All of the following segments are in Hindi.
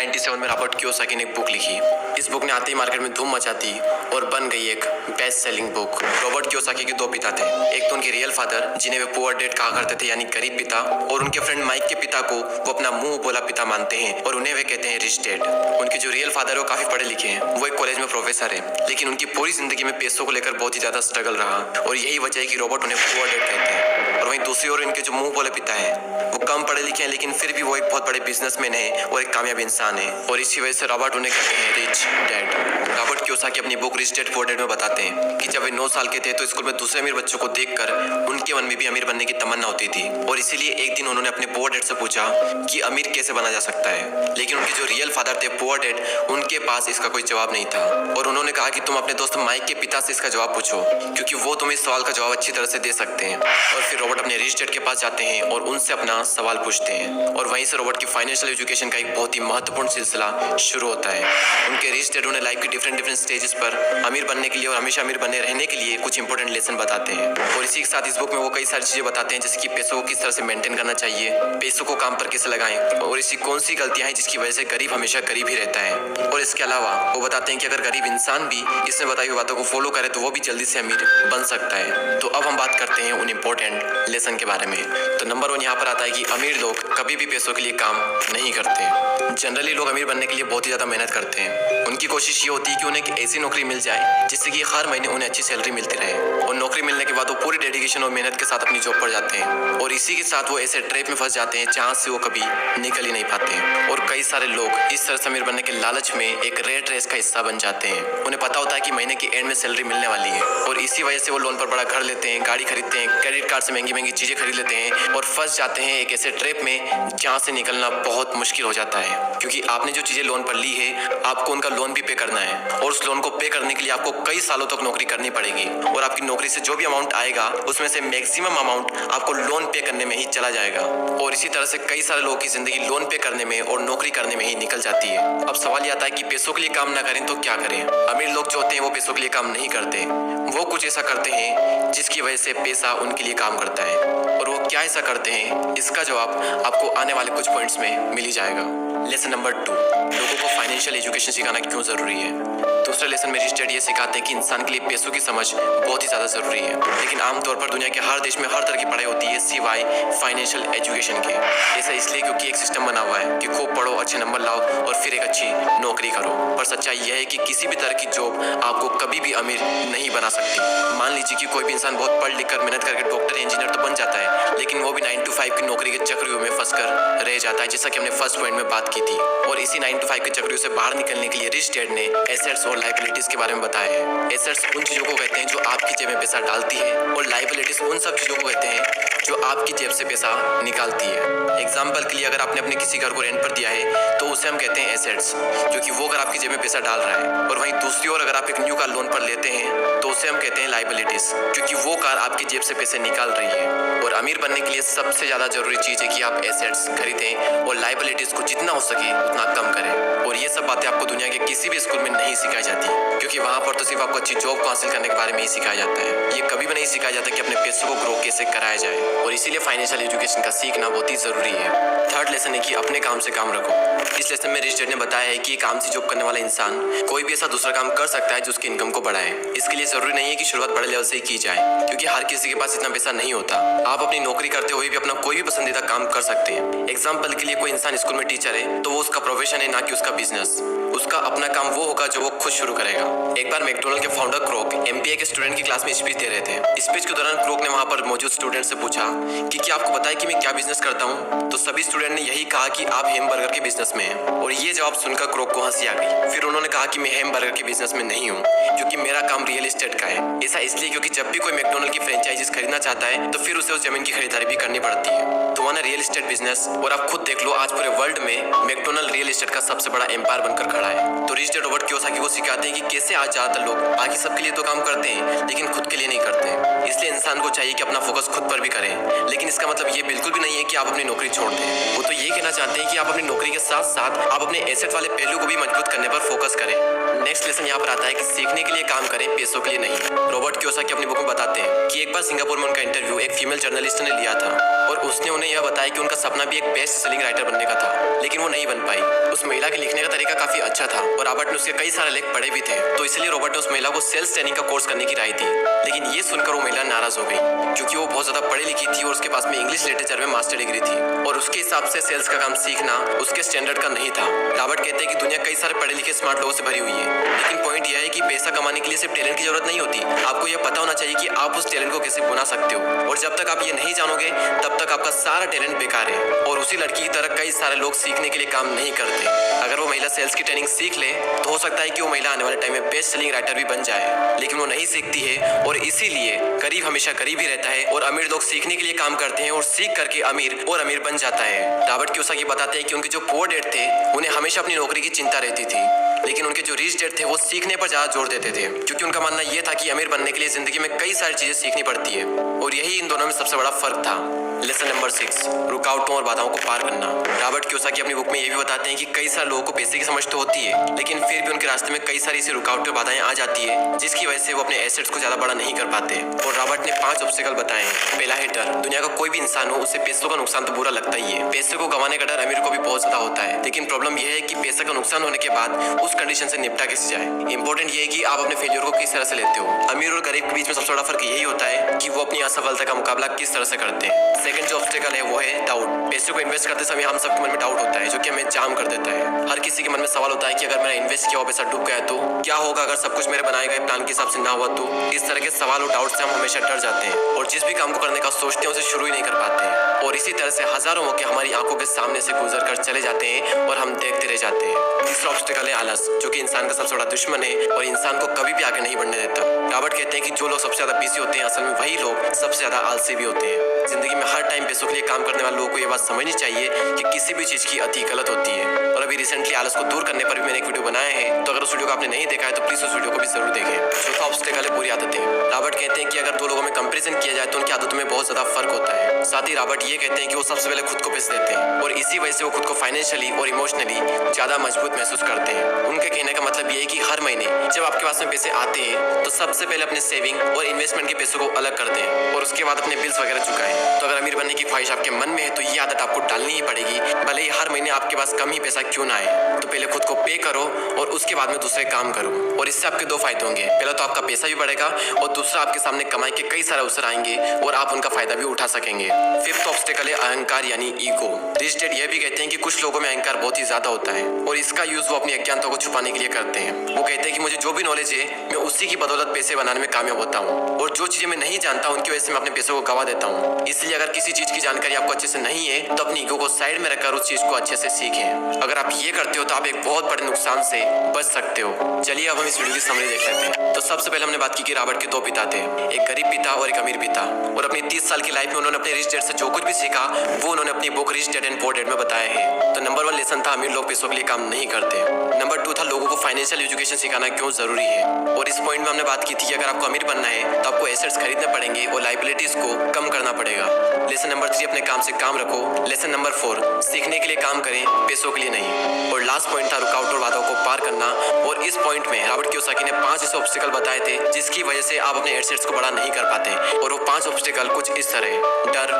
1997 में रॉबर्ट कियोसाकी ने एक बुक लिखी। इस बुक ने आते ही मार्केट में धूम मचा दी और बन गई एक best selling book. Robert Kiyosaki के दो पिता थे, एक तो उनके रियल फादर जिन्हें वे पुअर डैड कहा करते थे यानी गरीब पिता, और उनके फ्रेंड माइक के पिता को वो अपना मुंह बोला पिता मानते हैं और उन्हें वे कहते हैं रिच डैड। उनके जो रियल फादर है वो काफी पढ़े लिखे हैं, वो एक कॉलेज में प्रोफेसर है, लेकिन उनकी पूरी जिंदगी में पैसों को लेकर बहुत ही ज्यादा स्ट्रगल रहा और यही वजह है कि रॉबर्ट उन्हें पुअर डैड कहते हैं। और वहीं दूसरी ओर इनके जो मुंह बोले पिता है वो कम पढ़े लिखे हैं, लेकिन फिर भी वो एक बहुत बड़े बिजनेसमैन है और एक कामयाब इंसान है, और इसी वजह से रॉबर्ट उन्हें कहते हैं रिच डैड। रॉबर्ट कियोसाकी अपनी book rich dad poor dad में बताते हैं कि जब वे 9 साल के थे तो स्कूल में दूसरे अमीर बच्चों को देखकर उनके मन में भी अमीर बनने की तमन्ना होती थी, और इसीलिए एक दिन उन्होंने अपने पुअर डैड से पूछा कि अमीर कैसे बना जा सकता है। लेकिन उनके जो रियल फादर थे पुअर डैड, उनके पास इसका कोई जवाब नहीं था, और उन्होंने कहा कि तुम अपने दोस्त माइक के पिता से इसका जवाब पूछो, क्योंकि वो तुम्हें इस सवाल का जवाब अच्छी तरह से दे सकते हैं। और फिर रॉबर्ट अपने रिच डैड के पास जाते हैं और उनसे अपना सवाल पूछते हैं, और वहीं से रॉबर्ट की फाइनेंशियल एजुकेशन का एक बहुत ही महत्वपूर्ण सिलसिला शुरू होता है। उनके रिच डैड उन्हें लाइफ के डिफरेंट स्टेजेस पर अमीर बनने के लिए और हमेशा अमीर बने रहने के लिए कुछ इंपॉर्टेंट लेसन बताते हैं, और इसी के साथ इस बुक में वो कई सारी चीजें बताते हैं, जैसे कि पैसों को किस तरह से मेंटेन करना चाहिए, पैसों को काम पर कैसे लगाएं, और ऐसी कौन सी गलतियां हैं जिसकी वजह से गरीब हमेशा गरीब ही रहता है। और इसके अलावा वो बताते हैं कि अगर गरीब इंसान भी इसमें बताई हुई बातों को फॉलो करे तो वो भी जल्दी से अमीर बन सकता है। तो अब हम बात करते हैं उन इंपॉर्टेंट लेसन के बारे में। तो नंबर 1 यहाँ पर आता है कि अमीर लोग कभी भी पैसों के लिए काम नहीं करते। जनरली लोग अमीर बनने के लिए बहुत ही ज्यादा मेहनत करते हैं। उनकी कोशिश ये होती है कि उन्हें एक ऐसी नौकरी मिल जाए जिससे कि हर महीने उन्हें अच्छी सैलरी मिलती रहे, और नौकरी मिलने के बाद वो पूरी डेडिकेशन और मेहनत के साथ अपनी जॉब पर जाते हैं, और इसी के साथ वो ऐसे ट्रैप में फंस जाते हैं जहाँ से वो कभी निकल ही नहीं पाते हैं। और कई सारे लोग इस तरह से अमीर बनने के लालच में एक रेट रेस का हिस्सा बन जाते हैं। उन्हें पता होता है कि महीने के एंड में सैलरी मिलने वाली है, और इसी वजह से वो लोन पर बड़ा घर लेते हैं, गाड़ी खरीदते हैं, क्रेडिट कार्ड से महंगी महंगी चीजें खरीद लेते हैं, और फंस जाते हैं एक ऐसे ट्रैप में जहाँ से निकलना बहुत मुश्किल हो जाता है, क्योंकि आपने जो चीजें लोन पर ली है आपको उनका लोन भी पे करना है, और उस लोन को पे करने के लिए आपको कई सालों तक नौकरी करनी पड़ेगी, और आपकी नौकरी से जो भी अमाउंट आएगा उसमें से मैक्सिमम अमाउंट आपको लोन पे करने में ही चला जाएगा। और इसी तरह से कई सारे लोगों की जिंदगी लोन पे करने में और नौकरी करने में ही निकल जाती है। अब सवाल ये आता है कि पैसों के लिए काम ना करें तो क्या करें। अमीर लोग जो होते हैं वो पैसों के लिए काम नहीं करते, वो कुछ ऐसा करते हैं जिसकी वजह से पैसा उनके लिए काम करता है, और वो क्या ऐसा करते हैं इसका जवाब आपको आने वाले कुछ पॉइंट्स में मिल ही जाएगा। लेसन नंबर 2, लोगों को फाइनेंशियल एजुकेशन सिखाना क्यों जरूरी है। दूसरे लेसन में रिच डैड ये सिखाते हैं कि इंसान के लिए पैसों की समझ बहुत ही ज्यादा जरूरी है, लेकिन आमतौर पर दुनिया के हर देश में हर तरह की पढ़ाई होती है सिवाय फाइनेंशियल एजुकेशन के। ऐसा इसलिए क्योंकि एक सिस्टम बना हुआ है कि खूब पढ़ो, अच्छे नंबर लाओ और फिर एक अच्छी नौकरी करो। पर सच्चाई यह है कि किसी भी तरह की जॉब आपको कभी भी अमीर नहीं बना सकती। मान लीजिए कि कोई भी इंसान बहुत पढ़ लिख कर मेहनत करके डॉक्टर इंजीनियर तो बन जाता है, लेकिन वो भी 9 to 5 की नौकरी के चक्रव्यूह में फंसकर रह जाता है, जैसा कि हमने फर्स्ट पॉइंट में बात की थी। और इसी 9 to 5 के चक्रव्यूह से बाहर निकलने के लिए रिच डैड ने एसेट्स और लायबिलिटीज के बारे में बताया है। एसेट्स उन चीजों को कहते हैं जो आपकी जेब में पैसा डालती है, और लायबिलिटीज उन सब चीजों को कहते हैं जो आपकी जेब से पैसा निकालती है। एग्जाम्पल के लिए अगर आपने अपने किसी घर को रेंट पर दिया है तो उसे हम कहते हैं एसेट्स, क्योंकि वो घर आपकी जेब में पैसा डाल रहा है। और वहीं दूसरी ओर अगर आप एक न्यू कार लोन पर लेते हैं तो उसे हम कहते हैं लायबिलिटीज, क्योंकि वो कार आपकी जेब से पैसे निकाल रही है। और अमीर बनने के लिए सबसे ज्यादा जरूरी चीज है कि आप एसेट्स खरीदें और लायबिलिटीज को जितना हो सके उतना कम करें। और ये सब बातें आपको दुनिया के किसी भी स्कूल में नहीं सिखाई जाती, क्योंकि वहाँ पर तो सिर्फ आपको अच्छी जॉब को हासिल करने के बारे में ही सिखाया जाता है। ये कभी भी नहीं सिखाया जाता कि अपने पैसों को ग्रो कैसे कराया जाए, और इसीलिए फाइनेंशियल एजुकेशन का सीखना बहुत ही जरूरी है। थर्ड लेसन है कि अपने काम से काम रखो। इस लेसन में रिच डैड ने बताया है कि काम से जॉब करने वाला इंसान कोई भी ऐसा दूसरा काम कर सकता है जो उसकी इनकम को बढ़ाए। इसके लिए जरूरी नहीं है कि शुरुआत बड़े लेवल से ही की जाए, क्योंकि हर किसी के पास इतना पैसा नहीं होता। आप अपनी नौकरी करते हुए भी अपना कोई भी पसंदीदा काम कर सकते हैं। एग्जाम्पल के लिए कोई इंसान स्कूल में टीचर है तो वो उसका प्रोफेशन है, ना कि उसका बिजनेस। उसका अपना काम वो होगा जो वो खुद शुरू करेगा। एक बार मैकडॉनल्ड के फाउंडर क्रोक एमबीए के स्टूडेंट की क्लास में स्पीच दे रहे थे। स्पीच के दौरान क्रोक ने वहाँ पर मौजूद स्टूडेंट से पूछा कि क्या आपको पता है कि मैं क्या बिजनेस करता हूँ। तो सभी स्टूडेंट ने यही कहा कि आप हैमबर्गर के बिजनेस में हैं, और ये जवाब सुनकर क्रोक को हंसी आ गई। फिर उन्होंने कहा कि मैं हैमबर्गर के बिजनेस में नहीं हूँ, क्योंकि मेरा काम रियल एस्टेट का है। ऐसा इसलिए क्योंकि जब भी कोई मैकडॉनल्ड की फ्रेंचाइजीज खरीदना चाहता है तो फिर उसे उस जमीन की खरीदारी भी करनी पड़ती है। तो वहाँ रियल एस्टेट बिजनेस, और आप खुद देख लो आज पूरे वर्ल्ड में मैकडॉनल्ड रियल एस्टेट का सबसे बड़ा एम्पायर बनकर खड़ा है। तो रिच डैड रॉबर्ट कियोसाकी को सिखाते हैं कि कैसे आज ज्यादातर लोग बाकी सबके लिए तो काम करते हैं लेकिन खुद के लिए नहीं करते। इसलिए इंसान को चाहिए कि अपना फोकस खुद पर भी करें। लेकिन इसका मतलब ये बिल्कुल भी नहीं है कि आप अपनी नौकरी छोड़ दें। वो तो ये कहना चाहते हैं कि आप अपनी नौकरी के साथ साथ आप अपने एसेट वाले पहलू को भी मजबूत करने पर फोकस करें। नेक्स्ट लेसन यहाँ पर आता है कि सीखने के लिए काम करें, पैसों के लिए नहीं। रॉबर्ट कियोसाकी अपनी बुक में बताते हैं कि एक बार सिंगापुर में उनका इंटरव्यू एक फीमेल जर्नलिस्ट ने लिया था और उसने उन्हें यह बताया कि उनका सपना भी एक बेस्ट सेलिंग राइटर बनने का था, लेकिन वो नहीं बन पाई। उस महिला के लिखने का तरीका काफी अच्छा था और रॉबर्ट ने उसके कई सारे लेख पढ़े भी थे, तो इसलिए रॉबर्ट ने उस महिला को सेल्स ट्रेनिंग का कोर्स करने की राय दी। लेकिन ये सुनकर वो महिला नाराज हो गई क्योंकि वो बहुत ज्यादा पढ़ी लिखी थी और उसके पास में इंग्लिश लिटरेचर में मास्टर डिग्री थी और उसके हिसाब से सेल्स का काम सीखना उसके स्टैंडर्ड का नहीं था। रॉबर्ट कहते हैं कि दुनिया कई सारे पढ़े लिखे स्मार्ट लोगों से भरी हुई है, लेकिन पॉइंट यह है कि पैसा कमाने के लिए सिर्फ टैलेंट की जरूरत नहीं होती। आपको यह पता होना चाहिए कि आप उस टैलेंट को कैसे बुना सकते हो, और जब तक आप ये नहीं जानोगे तब तक आपका सारा टैलेंट बेकार है। और उसी लड़की की तरह कई सारे लोग सीखने के लिए काम नहीं करते। अगर वो महिला सेल्स की ट्रेनिंग सीख ले तो हो सकता है कि वो महिला आने वाले टाइम में बेस्ट सेलिंग राइटर भी बन जाए, लेकिन वो नहीं सीखती है और इसीलिए गरीब हमेशा गरीब ही रहता है और अमीर लोग सीखने के लिए काम करते हैं और सीख करके अमीर और अमीर बन जाता है। रॉबर्ट कियोसाकी बताते हैं कि उनके जो पुअर डैड थे उन्हें हमेशा अपनी नौकरी की चिंता रहती थी, लेकिन उनके जो रिच डैड थे वो सीखने पर ज्यादा जोर देते थे, क्योंकि उनका मानना यह था कि अमीर बनने के लिए जिंदगी में कई सारी चीजें सीखनी पड़ती है और यही इन दोनों में सबसे बड़ा फर्क था। लेसन नंबर 6, रुकावटों और बाधाओं को पार करना। रॉबर्ट कियोसाकी अपनी बुक में ये भी बताते हैं कि कई सारे लोगों को पैसे की समझ तो होती है, लेकिन फिर भी उनके रास्ते में कई सारी ऐसी रुकावटें और बाधाएं आ जाती है जिसकी वजह से वो अपने एसेट्स को ज्यादा बड़ा नहीं कर पाते। और रॉबर्ट ने 5 ऑब्स्टिकल बताए हैं। पहला है डर। दुनिया का कोई भी इंसान हो उसे पैसों का नुकसान तो बुरा लगता ही है। पैसे को गंवाने का डर अमीर को भी बहुत ज्यादा होता है, लेकिन प्रॉब्लम यह है कि पैसे का नुकसान होने के बाद उस कंडीशन से निपटा कैसे जाए। इंपॉर्टेंट ये है कि आप अपने फेलियर को किस तरह से लेते हो। अमीर और गरीब के बीच में सबसे बड़ा फर्क यही होता है कि वो अपनी असफलता का मुकाबला किस तरह से करते हैं। सेकंड जो ऑब्स्टिकल है वो है डाउट। पैसे को इन्वेस्ट करते समय हम सबके मन में डाउट होता है जो कि हमें जाम कर देता है। हर किसी के मन में सवाल होता है कि अगर मैंने इन्वेस्ट किया हुआ पैसा डूब गया तो क्या होगा, अगर सब कुछ मेरे बनाए गए प्लान के हिसाब से ना हुआ तो। इस तरह के सवाल और डाउट से हम हमेशा डर जाते हैं और जिस भी काम को करने का सोचते हैं उसे शुरू ही नहीं कर पाते हैं, और इसी तरह से हजारों मौके हमारी आंखों के सामने से गुजर कर चले जाते हैं और हम देखते रह जाते हैं। तीसरा ऑब्स्टिकल है आलस, जो कि इंसान का सबसे बड़ा दुश्मन है और इंसान को कभी भी आगे नहीं बढ़ने देता। रॉबर्ट कहते हैं कि जो लोग सबसे ज्यादा बिजी होते हैं असल में वही लोग सबसे ज्यादा आलसी भी होते हैं। जिंदगी में हर टाइम पैसों के लिए काम करने वाले लोगों को ये बात समझनी चाहिए कि किसी भी चीज की अति गलत होती है। और अभी रिसेंटली आलस को दूर करने पर भी मैंने एक वीडियो बनाया है, तो अगर उस वीडियो को आपने नहीं देखा है तो प्लीज उस वीडियो को भी जरूर देखें। चौथा ऑब्स्टिकल है बुरी आदतें। रॉबर्ट कहते हैं कि अगर 2 लोगों में कंपैरिजन किया जाए तो उनकी आदतों में बहुत ज्यादा फर्क होता है। साथ ही रॉबर्ट ये कहते हैं कि वो सबसे पहले खुद को पैसे देते हैं और इसी वजह से वो खुद को फाइनेंशियली और इमोशनली ज्यादा मजबूत महसूस करते हैं। उनके कहने का मतलब ये है कि हर महीने जब आपके पास में पैसे आते हैं तो सबसे पहले अपने सेविंग और इन्वेस्टमेंट के पैसों को अलग कर दें और उसके बाद अपने बिल्स वगैरह चुकाएं। तो अगर अमीर बनने की ख्वाहिश आपके मन में है तो ये आदत आपको डालनी ही पड़ेगी, भले ही हर महीने आपके पास कम ही पैसा क्यों ना आए। तो पहले खुद को पे करो और उसके बाद में दूसरे काम करो, और इससे आपके 2 फायदे होंगे। पहला तो आपका पैसा भी बढ़ेगा और दूसरा आपके सामने कमाई के कई सारे अवसर आएंगे और आप उनका फायदा भी उठा सकेंगे। फिफ्थ ऑब्स्टिकल है अहंकार यानी ईगो। रिच डैड यह भी कहते हैं कि कुछ लोगों में अहंकार बहुत ही ज्यादा होता है और इसका यूज वो अपनी अज्ञानता को छुपाने के लिए करते हैं। वो कहते हैं कि मुझे जो भी नॉलेज है मैं उसी की बदौलत पैसे बनाने में कामयाब होता हूँ, और जो चीजें मैं नहीं जानता उनकी वजह से मैं अपने पैसों को गवा देता हूँ। इसलिए अगर किसी चीज की जानकारी आपको अच्छे से नहीं है तो अपनी ईगो को साइड में रखकर उस चीज को अच्छे से सीखें। अगर आप ये करते हो तो आप एक बहुत बड़े नुकसान से बच सकते हो। चलिए अब हम इस वीडियो की समरी देख लेते हैं। तो सबसे पहले हमने बात की कि रॉबर्ट के 2 पिता थे, एक गरीब पिता और एक अमीर पिता, और अपनी 30 साल की लाइफ में उन्होंने अपने रिच डैड से जो कुछ भी सीखा वो उन्होंने अपनी book rich dad and poor dad में बताया है। तो नंबर 1 लेसन था अमीर लोग पैसों के लिए काम नहीं करते। नंबर 2 था लोगों को फाइनेंशियल एजुकेशन सिखाना क्यों जरूरी है, और इस पॉइंट में हमने बात की थी कि अगर आपको अमीर बनना है तो आपको एसेट्स खरीदने पड़ेंगे और लायबिलिटीज को कम करना पड़ेगा। लेसन नंबर 3 अपने काम से काम रखो। लेसन नंबर 4 सीखने के लिए काम करें, पैसों के लिए नहीं। और लास्ट पॉइंट था रुकावट और बाधाओं को पार करना, और इस पॉइंट में रॉबर्ट कियोसाकी ने 5 ऐसे ऑब्स्टिकल बताए थे जिसकी वजह से आप अपने एसेट्स को बड़ा नहीं कर पाते, और वो 5 ऑब्स्टिकल कुछ इस तरह: डर,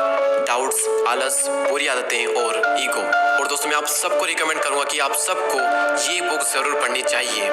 डाउट्स, आलस, बुरी आदतें और ईगो। और दोस्तों मैं आप सबको रिकमेंड करूंगा कि आप सबको ये बुक जरूर पढ़नी चाहिए।